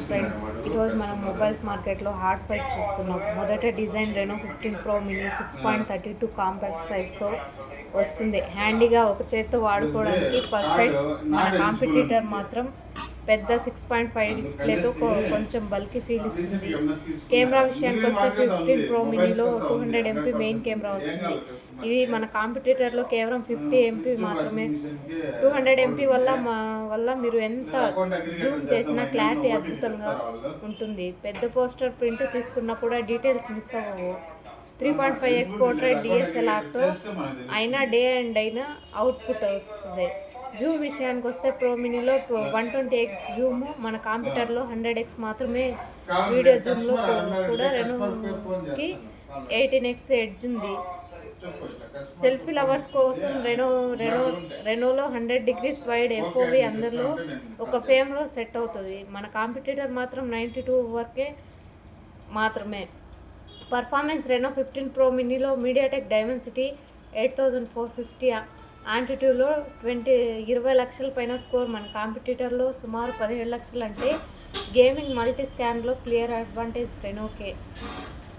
Friends, ఈరోజు మనం mobiles మార్కెట్లో హాట్ ఫైట్ చూస్తున్నాం. మొదట design Reno 15 pro mini 6.32 compact సైజ్తో వస్తుంది. హ్యాండీగా ఒక చేత్తో వాడుకోవడానికి పర్ఫెక్ట్. మన కాంపిటీటర్ మాత్రం పెద్ద 6.5 డిస్ప్లేతో కొంచెం బల్కీ ఫీల్ ఇస్తుంది. కెమెరా విషయానికి వస్తే 15 ప్రో మినీలో 200 MP మెయిన్ కెమెరా వస్తుంది. ఇది మన కాంపిటీటర్లో కేవలం 50 MP మాత్రమే. 200 MP వల్ల మీరు ఎంత జూమ్ చేసినా క్లారిటీ అద్భుతంగా ఉంటుంది. పెద్ద పోస్టర్ ప్రింట్ తీసుకున్నా కూడా డీటెయిల్స్ మిస్ అవ్వవు. 3.5x పోర్ట్రేట్ DSLR ఆటో అయినా డే అండ్ అయినా అవుట్పుట్ వస్తుంది. జూమ్ విషయానికి వస్తే ప్రో మినీలో 120x జూమ్, మన కంప్యూటర్లో 100x మాత్రమే. వీడియో జూమ్లో కూడా రెనోకి 18x ఎడ్జ్ ఉంది. సెల్ఫీ లవర్స్ కోసం రెనోలో 100 degrees వైడ్ FOV అందరిలో ఒక ఫ్రేమ్లో సెట్ అవుతుంది. మన కాంపిటీటర్ మాత్రం 92 వరకే మాత్రమే. పర్ఫార్మెన్స్ రెనో 15 ప్రో మినీలో మీడియాటెక్ డైమెన్సిటీ 8450 ఆంటిట్యూడ్లో 20 లక్షల పైన స్కోర్. మన కాంపిటీటర్లో సుమారు 17 లక్షలు. అంటే గేమింగ్ మల్టీ స్కాన్లో క్లియర్ అడ్వాంటేజ్ రెనోకే.